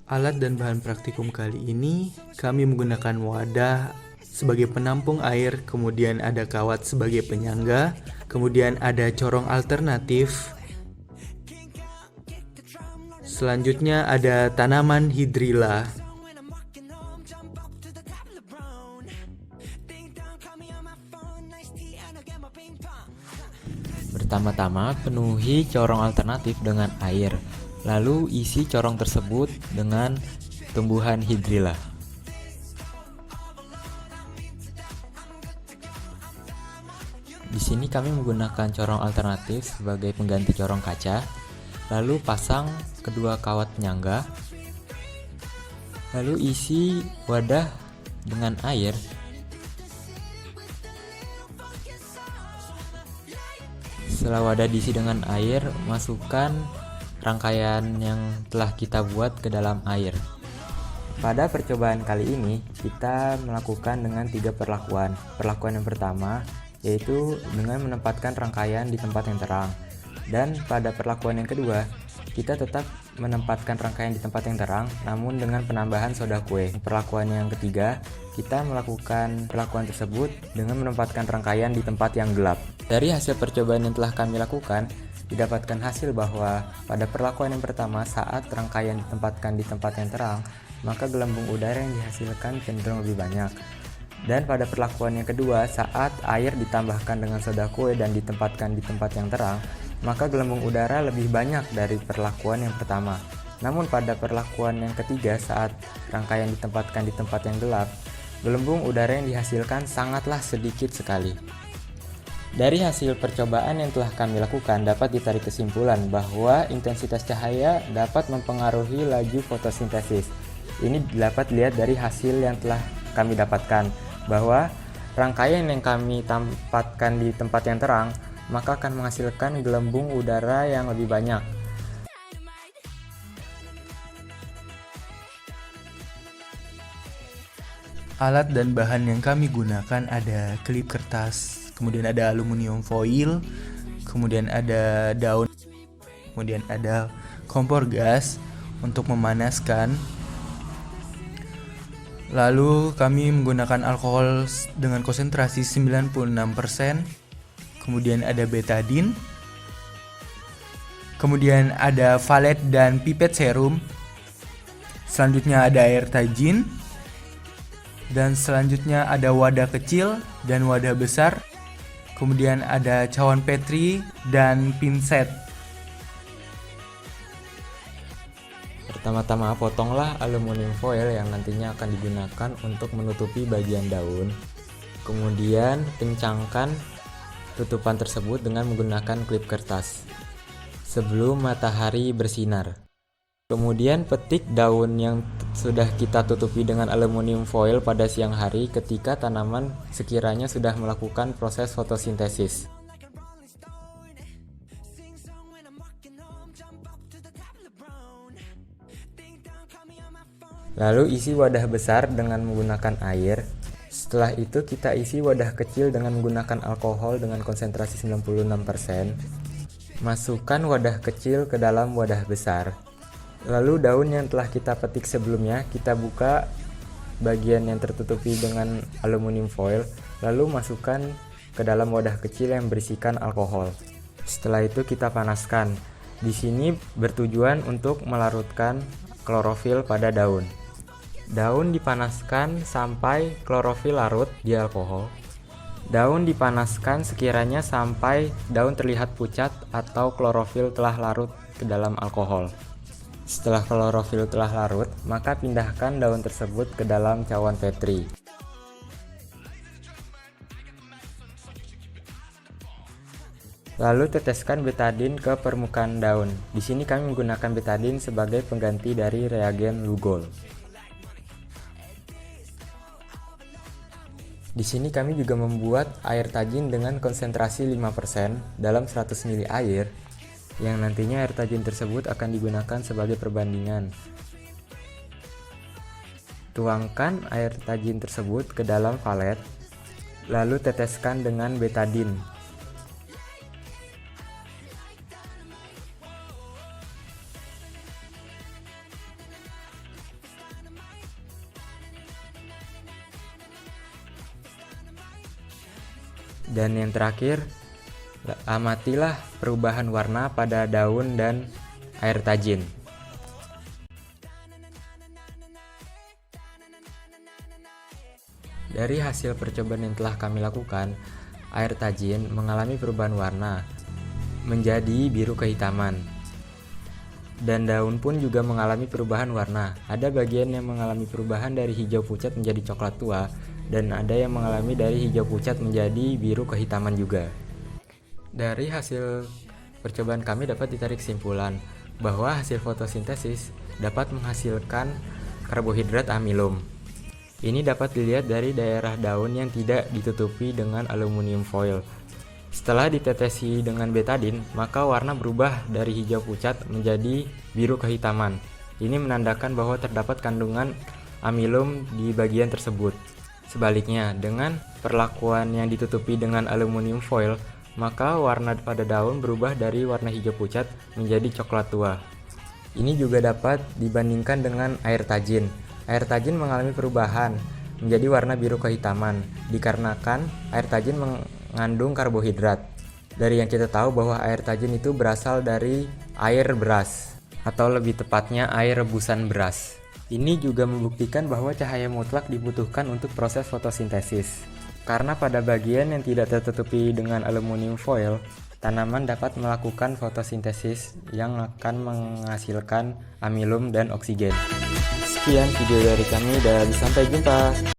Alat dan bahan praktikum kali ini kami menggunakan wadah sebagai penampung air, kemudian ada kawat sebagai penyangga, kemudian ada corong alternatif. Selanjutnya ada tanaman hidrilla. Pertama-tama, penuhi corong alternatif dengan air, lalu isi corong tersebut dengan tumbuhan hidrilla. Di sini kami menggunakan corong alternatif sebagai pengganti corong kaca, lalu pasang kedua kawat penyangga, lalu isi wadah dengan air. Setelah wadah diisi dengan air, masukkan rangkaian yang telah kita buat ke dalam air. Pada percobaan kali ini, kita melakukan dengan 3 perlakuan. Perlakuan yang pertama yaitu dengan menempatkan rangkaian di tempat yang terang. Dan pada perlakuan yang kedua, kita tetap menempatkan rangkaian di tempat yang terang, namun dengan penambahan soda kue. Perlakuan yang ketiga, kita melakukan perlakuan tersebut dengan menempatkan rangkaian di tempat yang gelap. Dari hasil percobaan yang telah kami lakukan, didapatkan hasil bahwa pada perlakuan yang pertama, saat rangkaian ditempatkan di tempat yang terang, maka gelembung udara yang dihasilkan cenderung lebih banyak. Dan pada perlakuan yang kedua, saat air ditambahkan dengan soda kue dan ditempatkan di tempat yang terang, maka gelembung udara lebih banyak dari perlakuan yang pertama. Namun pada perlakuan yang ketiga, saat rangkaian ditempatkan di tempat yang gelap, gelembung udara yang dihasilkan sangatlah sedikit sekali. Dari hasil percobaan yang telah kami lakukan, dapat ditarik kesimpulan bahwa intensitas cahaya dapat mempengaruhi laju fotosintesis. Ini dapat dilihat dari hasil yang telah kami dapatkan, bahwa rangkaian yang kami tempatkan di tempat yang terang maka akan menghasilkan gelembung udara yang lebih banyak. Alat dan bahan yang kami gunakan ada klip kertas, kemudian ada aluminium foil, kemudian ada daun, kemudian ada kompor gas untuk memanaskan. Lalu kami menggunakan alkohol dengan konsentrasi 96%, kemudian ada betadine, kemudian ada valet dan pipet serum, selanjutnya ada air tajin, dan selanjutnya ada wadah kecil dan wadah besar, kemudian ada cawan petri dan pinset. Pertama-tama, potonglah aluminium foil yang nantinya akan digunakan untuk menutupi bagian daun. Kemudian kencangkan tutupan tersebut dengan menggunakan klip kertas sebelum matahari bersinar. Kemudian petik daun yang sudah kita tutupi dengan aluminium foil pada siang hari ketika tanaman sekiranya sudah melakukan proses fotosintesis. Lalu isi wadah besar dengan menggunakan air. Setelah itu kita isi wadah kecil dengan menggunakan alkohol dengan konsentrasi 96%. Masukkan wadah kecil ke dalam wadah besar. Lalu daun yang telah kita petik sebelumnya, kita buka bagian yang tertutupi dengan aluminium foil, lalu masukkan ke dalam wadah kecil yang berisikan alkohol. Setelah itu kita panaskan. Di sini bertujuan untuk melarutkan klorofil pada daun. Daun dipanaskan sampai klorofil larut di alkohol. Daun dipanaskan sekiranya sampai daun terlihat pucat atau klorofil telah larut ke dalam alkohol. Setelah klorofil telah larut, maka pindahkan daun tersebut ke dalam cawan petri. Lalu teteskan betadine ke permukaan daun. Di sini kami menggunakan betadine sebagai pengganti dari reagen Lugol. Di sini kami juga membuat air tajin dengan konsentrasi 5% dalam 100 ml air, yang nantinya air tajin tersebut akan digunakan sebagai perbandingan. Tuangkan air tajin tersebut ke dalam valet, lalu teteskan dengan betadine. Dan yang terakhir, amatilah perubahan warna pada daun dan air tajin. Dari hasil percobaan yang telah kami lakukan, air tajin mengalami perubahan warna menjadi biru kehitaman. Dan daun pun juga mengalami perubahan warna. Ada bagian yang mengalami perubahan dari hijau pucat menjadi coklat tua, dan ada yang mengalami dari hijau pucat menjadi biru kehitaman juga. Dari hasil percobaan kami dapat ditarik kesimpulan bahwa hasil fotosintesis dapat menghasilkan karbohidrat amilum. Ini dapat dilihat dari daerah daun yang tidak ditutupi dengan aluminium foil. Setelah ditetesi dengan betadin, maka warna berubah dari hijau pucat menjadi biru kehitaman. Ini menandakan bahwa terdapat kandungan amilum di bagian tersebut. Sebaliknya, dengan perlakuan yang ditutupi dengan aluminium foil, maka warna pada daun berubah dari warna hijau pucat menjadi coklat tua. Ini juga dapat dibandingkan dengan air tajin. Air tajin mengalami perubahan menjadi warna biru kehitaman dikarenakan air tajin mengandung karbohidrat. Dari yang kita tahu bahwa air tajin itu berasal dari air beras, atau lebih tepatnya air rebusan beras. Ini juga membuktikan bahwa cahaya mutlak dibutuhkan untuk proses fotosintesis. Karena pada bagian yang tidak tertutupi dengan aluminium foil, tanaman dapat melakukan fotosintesis yang akan menghasilkan amilum dan oksigen. Sekian video dari kami dan sampai jumpa.